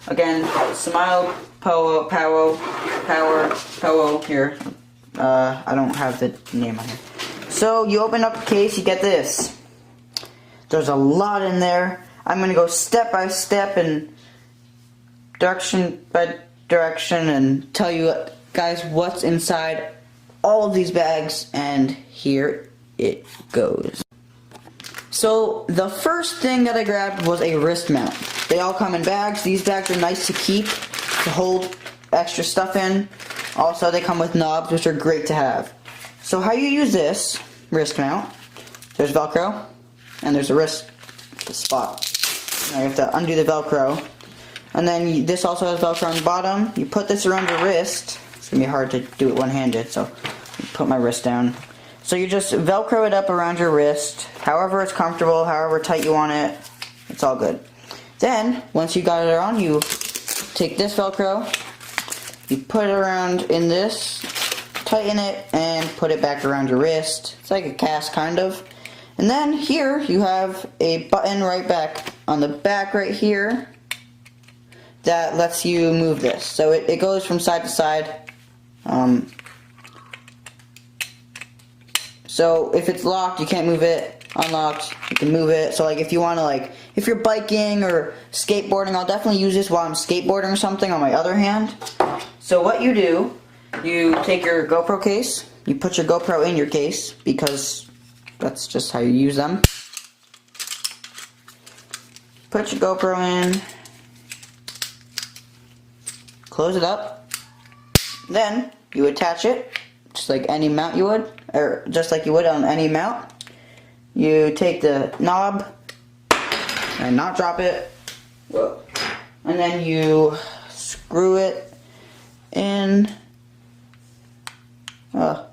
Again, Smile Power, here. I don't have the name on here. So you open up the case, you get this. There's a lot in there. I'm going to go step by step and direction by direction and tell you guys what's inside all of these bags, and here it goes. So the first thing that I grabbed was a wrist mount. They all come in bags. These bags are nice to keep, to hold extra stuff in. Also, they come with knobs, which are great to have. So how you use this wrist mount, there's Velcro, and there's a wrist spot. Now you have to undo the Velcro. And then this also has Velcro on the bottom. You put this around your wrist. It's going to be hard to do it one-handed, so put my wrist down. So you just Velcro it up around your wrist, however it's comfortable, however tight you want it, it's all good. Then, once you got it on, you take this Velcro, you put it around in this, tighten it, and put it back around your wrist. It's like a cast, kind of. And then here, you have a button right back on the back right here that lets you move this. So it goes from side to side. So if it's locked, you can't move it. Unlocked, you can move it. So like if you want to, like, if you're biking or skateboarding, I'll definitely use this while I'm skateboarding or something on my other hand. So what you do, you take your GoPro case, you put your GoPro in your case, because that's just how you use them. Put your GoPro in, close it up, then you attach it, just like any mount you would, or just like you would on any mount. You take the knob and not drop it. Whoa. And then you screw it in. There.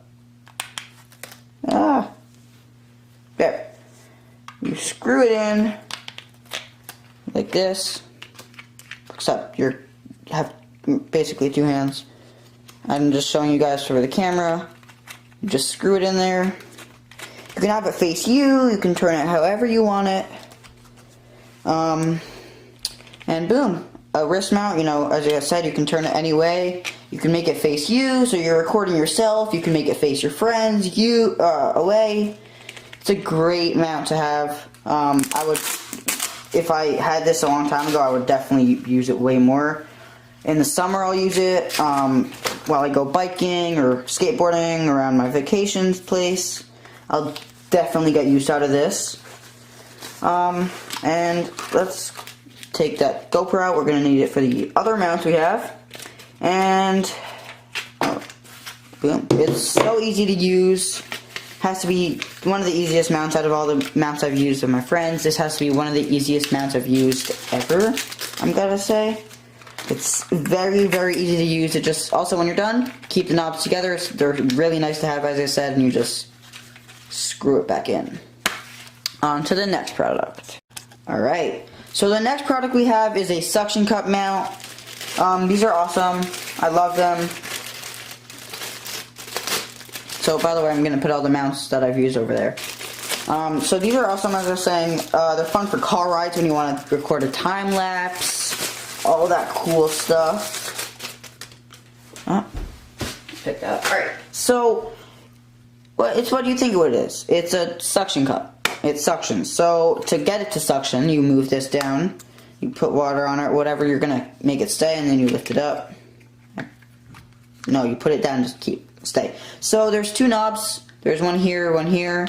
You screw it in like this. Except you have basically two hands. I'm just showing you guys for the camera. You just screw it in there. You can have it face you can turn it however you want it. And boom, a wrist mount, you know, as I said, you can turn it any way. You can make it face you, so you're recording yourself. You can make it face your friends, away. It's a great mount to have. I would, if I had this a long time ago, I would definitely use it way more. In the summer, I'll use it while I go biking or skateboarding around my vacations place. I'll definitely get use out of this. And let's take that GoPro out. We're going to need it for the other mounts we have. And boom. It's so easy to use. Has to be one of the easiest mounts out of all the mounts I've used with my friends. This has to be one of the easiest mounts I've used ever, I'm gonna say. It's very, very easy to use. It just, also when you're done, keep the knobs together. They're really nice to have, as I said, and you just screw it back in. On to the next product. Alright, so the next product we have is a suction cup mount. These are awesome. I love them. So, by the way, I'm going to put all the mounts that I've used over there. So these are awesome, as I was saying. They're fun for car rides when you want to record a time lapse. All that cool stuff. Pick that up. Alright, so it's what you think it is. It's a suction cup. It suctions. So to get it to suction, you move this down. You put water on it, or whatever you're going to make it stay, and then you lift it up. No, you put it down to stay. So there's two knobs. There's one here, one here.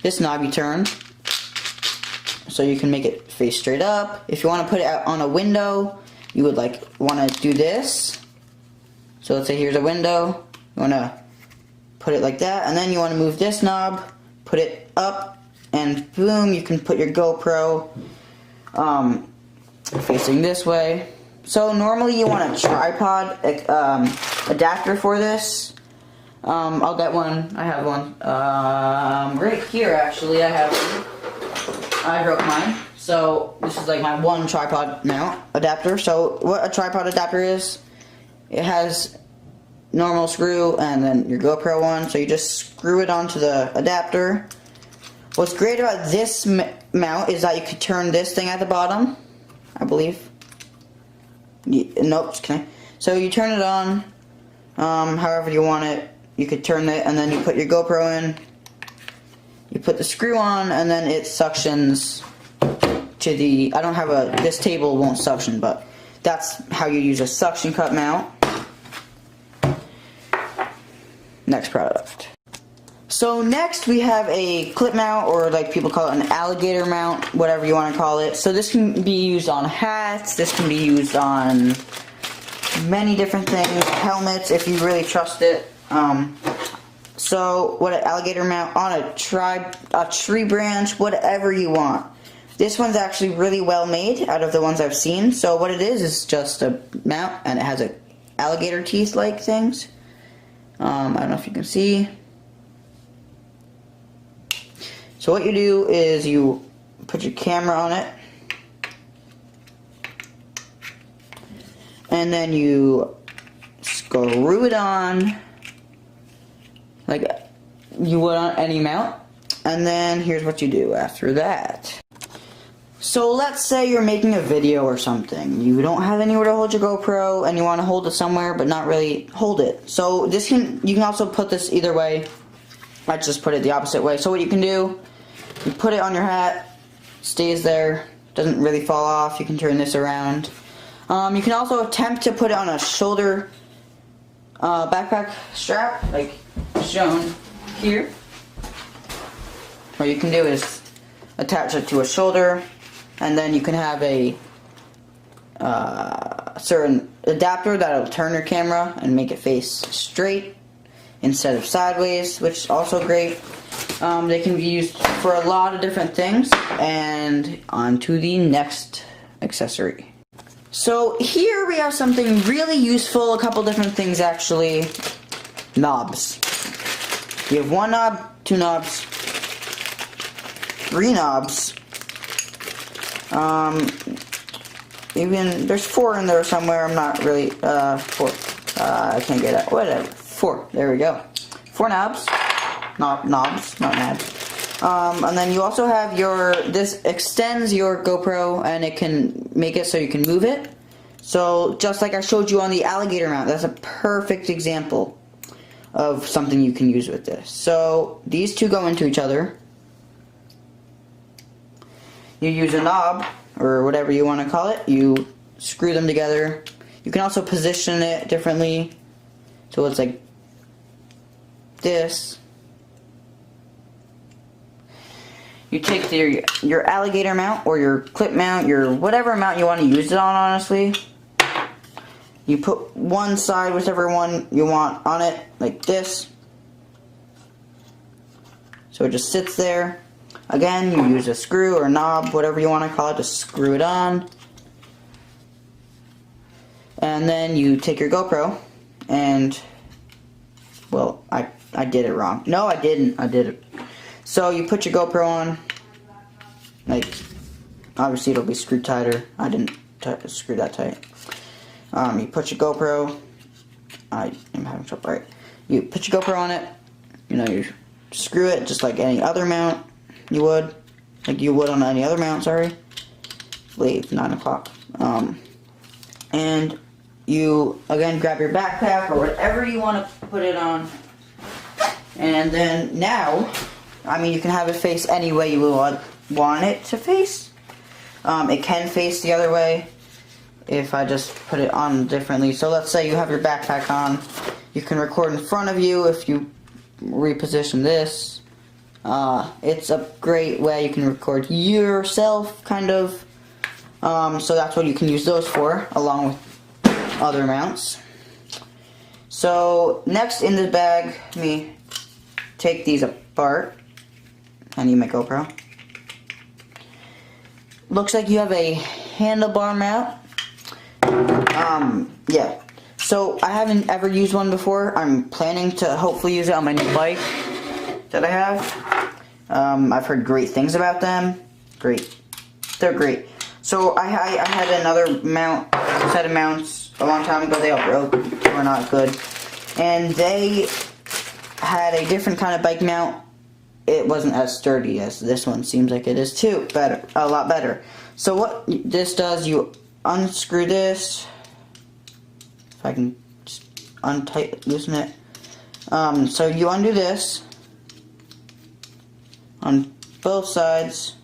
This knob you turn, so you can make it face straight up. If you want to put it out on a window, you would want to do this. So let's say here's a window. You want to put it like that, and then you want to move this knob, put it up, and boom, you can put your GoPro facing this way. So normally you want a tripod adapter for this. I'll get one. I have one. Right here, actually, I have one. I broke mine. So this is like my one tripod mount adapter. So what a tripod adapter is, it has normal screw and then your GoPro one. So you just screw it onto the adapter. What's great about this mount is that you could turn this thing at the bottom, I believe. Nope, just connect. So you turn it on, however you want it. You could turn it, and then you put your GoPro in. You put the screw on, and then it suctions to the. I don't have a. This table won't suction, but that's how you use a suction cup mount. Next product. So next we have a clip mount, or like people call it an alligator mount, whatever you want to call it. So this can be used on hats, this can be used on many different things, helmets if you really trust it. So what an alligator mount on a tree branch, whatever you want. This one's actually really well made out of the ones I've seen. So what it is just a mount, and it has a alligator teeth like things. I don't know if you can see. So what you do is you put your camera on it, and then you screw it on like you would on any mount, and then here's what you do after that. So let's say you're making a video or something. You don't have anywhere to hold your GoPro and you want to hold it somewhere but not really hold it. So you can also put this either way. I just put it the opposite way. So what you can do, you put it on your hat, stays there, doesn't really fall off. You can turn this around. You can also attempt to put it on a shoulder backpack strap, like shown here. What you can do is attach it to a shoulder, and then you can have a certain adapter that'll turn your camera and make it face straight instead of sideways, which is also great. They can be used for a lot of different things. And on to the next accessory. So here we have something really useful, a couple different things actually. Knobs. You have 1 knob, 2 knobs, 3 knobs. Even there's 4 in there somewhere. I'm not really 4. I can't get it. Whatever. 4. There we go. 4 knobs. Knobs, not knobs. And then you also have this extends your GoPro, and it can make it so you can move it. So just like I showed you on the alligator mount, that's a perfect example of something you can use with this. So these two go into each other. You use a knob, or whatever you want to call it. You screw them together. You can also position it differently, so it's like this. You take your alligator mount, or your clip mount, your whatever mount you want to use it on, honestly. You put one side, whichever one you want, on it, like this. So it just sits there. Again, you use a screw or knob, whatever you want to call it, to screw it on. And then you take your GoPro and, well, I did it wrong. No, I didn't. I did it. So you put your GoPro on, like, obviously it'll be screwed tighter. I didn't screw that tight. You put your GoPro, I am having trouble, right. You put your GoPro on it, you screw it just like any other mount you would, like you would on any other mount, sorry. I believe 9 o'clock. And you, again, grab your backpack or whatever you want to put it on. And then now, you can have it face any way you want it to face. It can face the other way if I just put it on differently. So let's say you have your backpack on. You can record in front of you if you reposition this. It's a great way you can record yourself, kind of. So that's what you can use those for, along with other mounts. So next in this bag, let me take these apart. I need my GoPro. Looks like you have a handlebar mount. Yeah. So I haven't ever used one before. I'm planning to hopefully use it on my new bike that I have. I've heard great things about them. Great. They're great. So I had another set of mounts a long time ago. They all broke. They were not good. And they had a different kind of bike mount. It wasn't as sturdy as this one. Seems like it is too. A lot better. So what this does, you unscrew this If I can just loosen it. So you undo this on both sides.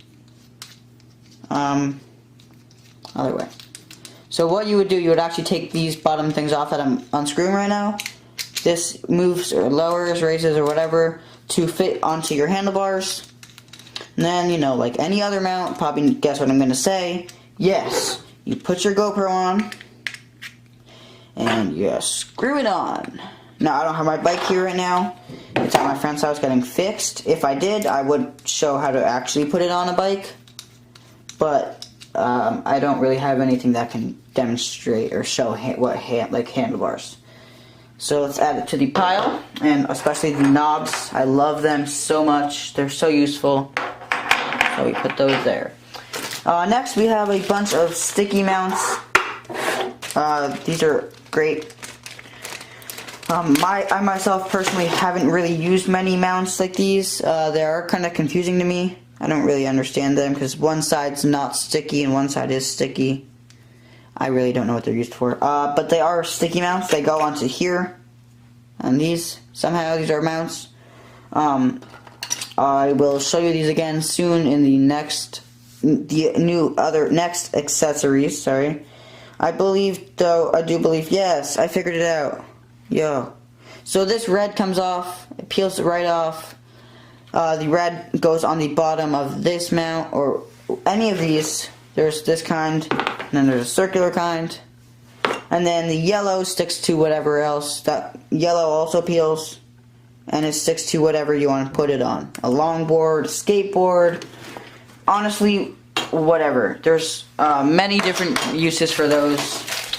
Other way. So what you would do, you would actually take these bottom things off that I'm unscrewing right now. This moves or lowers, raises, or whatever to fit onto your handlebars. And then, you know, like any other mount, probably guess what I'm going to say. Yes, you put your GoPro on, and you screw it on. Now, I don't have my bike here right now. It's at my friend's house getting fixed. If I did, I would show how to actually put it on a bike. But I don't really have anything that can demonstrate or show like handlebars. So let's add it to the pile, and especially the knobs. I love them so much. They're so useful. So we put those there. Next, we have a bunch of sticky mounts. These are great. I myself personally haven't really used many mounts like these. They are kind of confusing to me. I don't really understand them because one side's not sticky and one side is sticky. I really don't know what they're used for. But they are sticky mounts. They go onto here. And these are mounts. I will show you these again soon in the next accessories, sorry. I do believe, yes, I figured it out. Yo. So this red comes off, it peels right off. The red goes on the bottom of this mount, or any of these. There's this kind, and then there's a circular kind. And then the yellow sticks to whatever else. That yellow also peels, and it sticks to whatever you want to put it on. A longboard, a skateboard, honestly, whatever. There's many different uses for those.